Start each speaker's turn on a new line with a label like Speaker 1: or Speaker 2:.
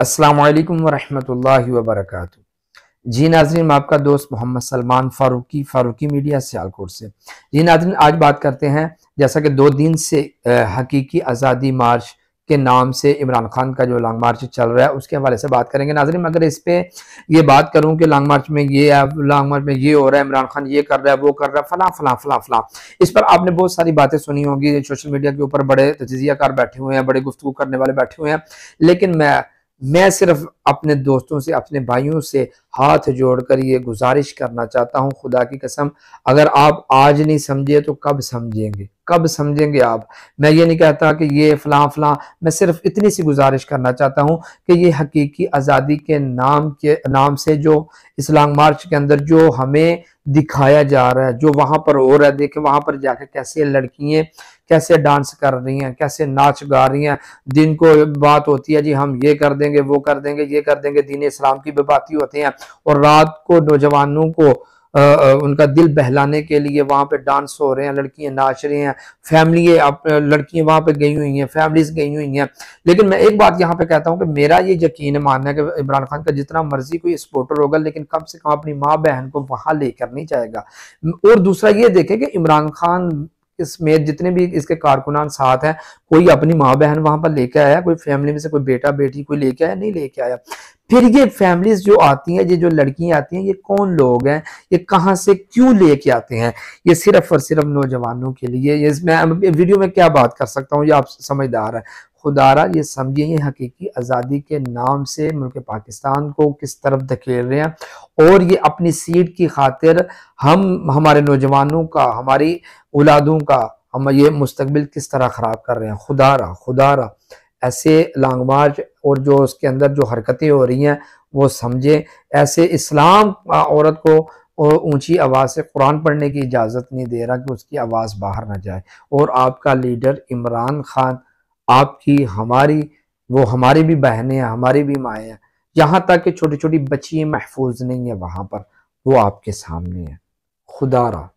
Speaker 1: अस्सलामु अलैकुम वरहमतुल्लाहि वबरकातुहू। जी नाज़रीन, मैं आपका दोस्त मोहम्मद सलमान फ़ारूकी मीडिया सियालकोट से। जी नाज़रीन, आज बात करते हैं, जैसा कि 2 दिन से हकीकी आज़ादी मार्च के नाम से इमरान खान का जो लॉन्ग मार्च चल रहा है उसके हवाले से बात करेंगे। नाज़रीन, अगर इस पे ये बात करूं कि लॉन्ग मार्च में ये है, लॉन्ग मार्च में ये हो रहा है, इमरान खान ये कर रहा है, वो कर रहा है, फला फला फला फला, इस पर आपने बहुत सारी बातें सुनी होंगी। सोशल मीडिया के ऊपर बड़े तजिज़ियाकार बैठे हुए हैं, बड़े गुफ्तगू करने वाले बैठे हुए हैं, लेकिन मैं सिर्फ अपने दोस्तों से, अपने भाइयों से हाथ जोड़कर ये गुजारिश करना चाहता हूं, खुदा की कसम, अगर आप आज नहीं समझे तो कब समझेंगे, कब समझेंगे आप। मैं ये नहीं कहता कि ये फलां फलां, मैं सिर्फ इतनी सी गुजारिश करना चाहता हूं कि ये हकीकी आज़ादी के नाम से जो इस लॉन्ग मार्च के अंदर जो हमें दिखाया जा रहा है, जो वहां पर हो रहा है, देखें वहां पर जाकर कैसे लड़कियां कैसे डांस कर रही हैं, कैसे नाच गा रही हैं। दिन को बात होती है जी हम ये कर देंगे, वो कर देंगे, ये कर देंगे, दीन इस्लाम की भी बातें होती हैं, और रात को नौजवानों को उनका दिल बहलाने के लिए वहां पे डांस हो रहे हैं, लड़कियां नाच रही हैं, फैमिली लड़कियां वहां पे गई हुई हैं, फैमिलीज गई हुई हैं। लेकिन मैं एक बात यहाँ पे कहता हूँ कि मेरा ये यकीन मानना है कि इमरान खान का जितना मर्जी कोई सपोर्टर होगा, लेकिन कम से कम अपनी माँ बहन को वहां लेकर नहीं जाएगा। और दूसरा ये देखें कि इमरान खान इसमें जितने भी इसके कारकुनान साथ हैं, कोई अपनी माँ बहन वहां पर लेके आया, कोई फैमिली में से कोई बेटा बेटी कोई लेके आया, नहीं लेके आया। फिर ये फैमिलीज जो आती हैं, ये जो लड़कियां आती हैं, ये कौन लोग हैं, ये कहां से क्यों लेके आते हैं? ये सिर्फ और सिर्फ नौजवानों के लिए। ये मैं वीडियो में क्या बात कर सकता हूँ, ये आप समझदार है, खुदारा ये समझिए, ये हकीकी आज़ादी के नाम से मुल्क पाकिस्तान को किस तरफ धकेल रहे हैं, और ये अपनी सीट की खातिर हम हमारे नौजवानों का, हमारी औलादों का, हम ये मुस्तकबिल किस तरह ख़राब कर रहे हैं। खुदारा ऐसे लॉन्ग मार्च और जो उसके अंदर जो हरकतें हो रही हैं वो समझे। ऐसे इस्लाम औरत को ऊंची आवाज़ से कुरान पढ़ने की इजाज़त नहीं दे रहा कि उसकी आवाज़ बाहर ना जाए। और आपका लीडर इमरान खान, आपकी, हमारी, वो हमारी भी बहनें हैं, हमारी भी माएँ हैं, यहाँ तक कि छोटी छोटी बच्चियाँ महफूज नहीं है वहाँ पर, वो आपके सामने है। खुदारा।